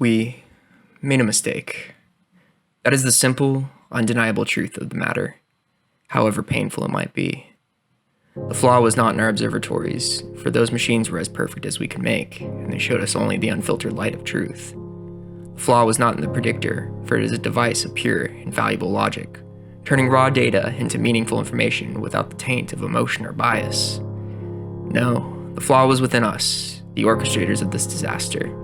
We made a mistake. That is the simple, undeniable truth of the matter, however painful it might be. The flaw was not in our observatories, for those machines were as perfect as we could make, and they showed us only the unfiltered light of truth. The flaw was not in the predictor, for it is a device of pure and valuable logic, turning raw data into meaningful information without the taint of emotion or bias. No, the flaw was within us, the orchestrators of this disaster.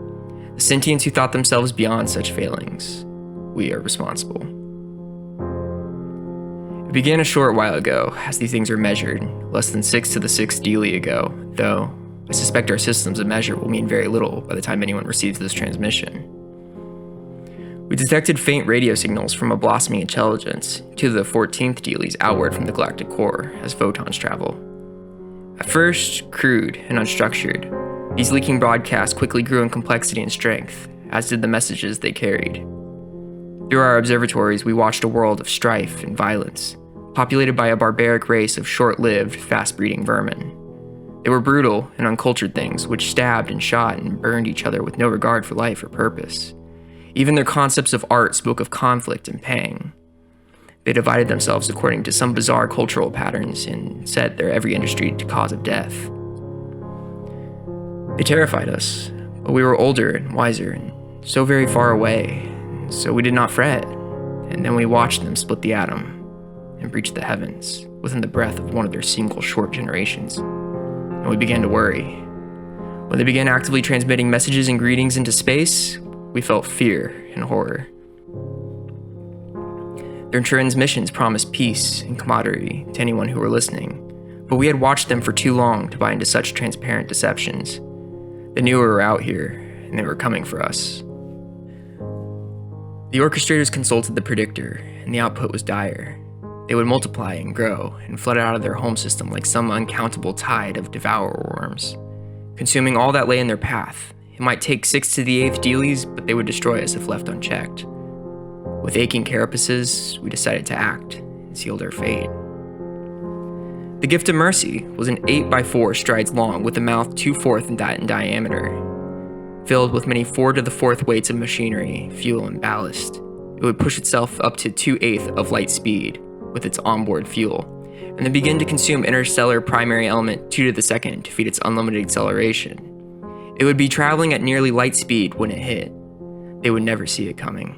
The sentients who thought themselves beyond such failings. We are responsible. It began a short while ago, as these things are measured, less than 6 to the 6th dealy ago, though I suspect our systems of measure will mean very little by the time anyone receives this transmission. We detected faint radio signals from a blossoming intelligence to the 14th dealys outward from the galactic core as photons travel. At first, crude and unstructured, these leaking broadcasts quickly grew in complexity and strength, as did the messages they carried. Through our observatories, we watched a world of strife and violence, populated by a barbaric race of short-lived, fast-breeding vermin. They were brutal and uncultured things which stabbed and shot and burned each other with no regard for life or purpose. Even their concepts of art spoke of conflict and pang. They divided themselves according to some bizarre cultural patterns and set their every industry to cause of death. They terrified us, but we were older and wiser and so very far away, so we did not fret. And then we watched them split the atom and breach the heavens within the breath of one of their single short generations. And we began to worry. When they began actively transmitting messages and greetings into space, we felt fear and horror. Their transmissions promised peace and camaraderie to anyone who were listening, but we had watched them for too long to buy into such transparent deceptions. They knew we were out here, and they were coming for us. The orchestrators consulted the predictor, and the output was dire. They would multiply and grow, and flood out of their home system like some uncountable tide of devourer worms, consuming all that lay in their path. It might take 6 to the 8th dealys, but they would destroy us if left unchecked. With aching carapaces, we decided to act, and sealed our fate. The gift of mercy was an 8x4 strides long with a mouth 2/4 in diameter. Filled with many 4 to the 4th weights of machinery, fuel, and ballast, it would push itself up to 2/8 of light speed with its onboard fuel, and then begin to consume interstellar primary element 2 to the 2nd to feed its unlimited acceleration. It would be traveling at nearly light speed when it hit. They would never see it coming.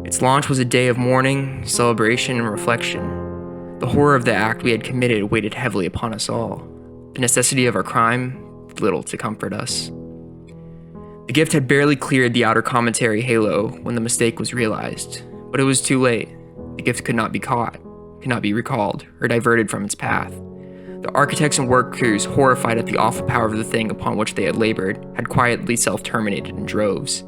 Its launch was a day of mourning, celebration, and reflection. The horror of the act we had committed weighed heavily upon us all. The necessity of our crime did little to comfort us. The gift had barely cleared the outer cometary halo when the mistake was realized, but it was too late. The gift could not be caught, could not be recalled, or diverted from its path. The architects and work crews, horrified at the awful power of the thing upon which they had labored, had quietly self-terminated in droves,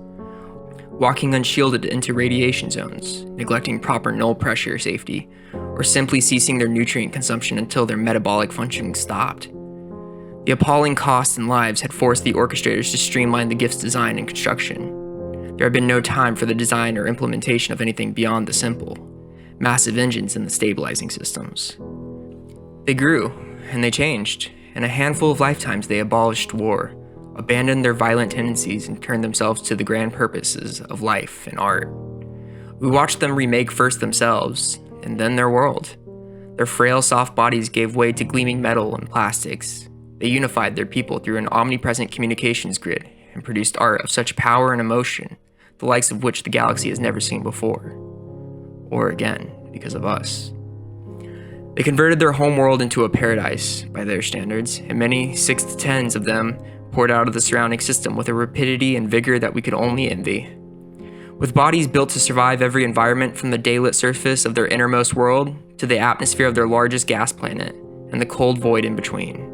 walking unshielded into radiation zones, neglecting proper null pressure safety, or simply ceasing their nutrient consumption until their metabolic functioning stopped. The appalling costs and lives had forced the orchestrators to streamline the gift's design and construction. There had been no time for the design or implementation of anything beyond the simple, massive engines and the stabilizing systems. They grew, and they changed. In a handful of lifetimes they abolished war, abandoned their violent tendencies, and turned themselves to the grand purposes of life and art. We watched them remake first themselves, and then their world. Their frail, soft bodies gave way to gleaming metal and plastics. They unified their people through an omnipresent communications grid and produced art of such power and emotion, the likes of which the galaxy has never seen before. Or again, because of us. They converted their home world into a paradise, by their standards, and many 6 to 10s of them poured out of the surrounding system with a rapidity and vigor that we could only envy. With bodies built to survive every environment from the daylit surface of their innermost world to the atmosphere of their largest gas planet and the cold void in between.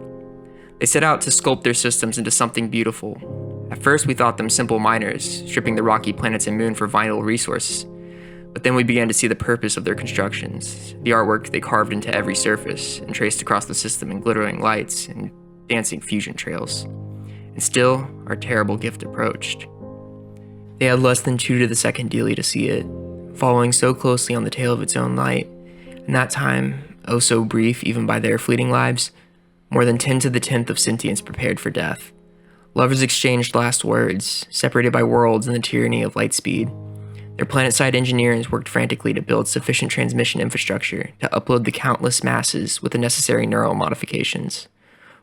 They set out to sculpt their systems into something beautiful. At first we thought them simple miners, stripping the rocky planets and moon for vital resources. But then we began to see the purpose of their constructions, the artwork they carved into every surface and traced across the system in glittering lights and dancing fusion trails. And still, our terrible gift approached. They had less than 2 to the 2nd dealy to see it, following so closely on the tail of its own light, and that time, oh so brief even by their fleeting lives, more than 10 to the 10th of sentience prepared for death, Lovers exchanged last words, separated by worlds in the tyranny of light speed. Their planet-side engineers worked frantically to build sufficient transmission infrastructure to upload the countless masses with the necessary neural modifications,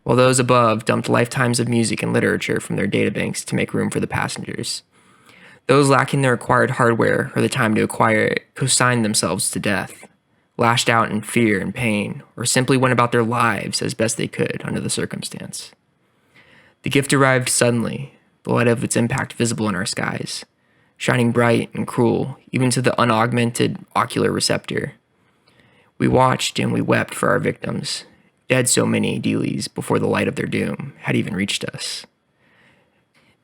while those above dumped lifetimes of music and literature from their databanks to make room for the passengers. Those lacking the required hardware or the time to acquire it consigned themselves to death, lashed out in fear and pain, or simply went about their lives as best they could under the circumstance. The gift arrived suddenly, the light of its impact visible in our skies, shining bright and cruel, even to the unaugmented ocular receptor. We watched and we wept for our victims, dead so many dealies before the light of their doom had even reached us.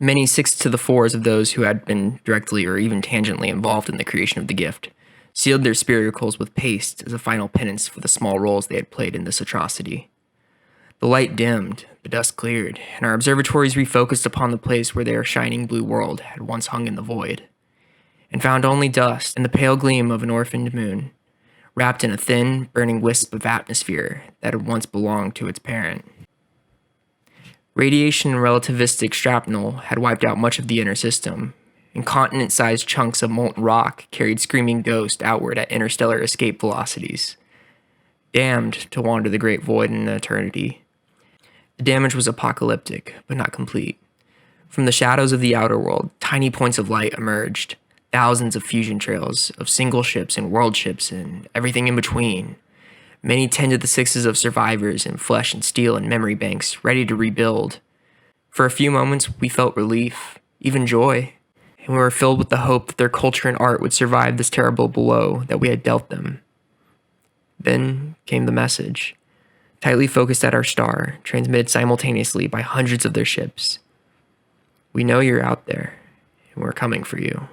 Many 6 to the 4s of those who had been directly or even tangentially involved in the creation of the gift sealed their spirituals with paste as a final penance for the small roles they had played in this atrocity. The light dimmed, the dust cleared, and our observatories refocused upon the place where their shining blue world had once hung in the void, and found only dust and the pale gleam of an orphaned moon, wrapped in a thin, burning wisp of atmosphere that had once belonged to its parent. Radiation and relativistic shrapnel had wiped out much of the inner system, and continent-sized chunks of molten rock carried screaming ghosts outward at interstellar escape velocities, damned to wander the great void in eternity. The damage was apocalyptic, but not complete. From the shadows of the outer world, tiny points of light emerged, thousands of fusion trails of single ships and world ships and everything in between. Many 10 to the 6s of survivors in flesh and steel and memory banks, ready to rebuild. For a few moments, we felt relief, even joy, and we were filled with the hope that their culture and art would survive this terrible blow that we had dealt them. Then came the message, tightly focused at our star, transmitted simultaneously by hundreds of their ships. We know you're out there, and we're coming for you.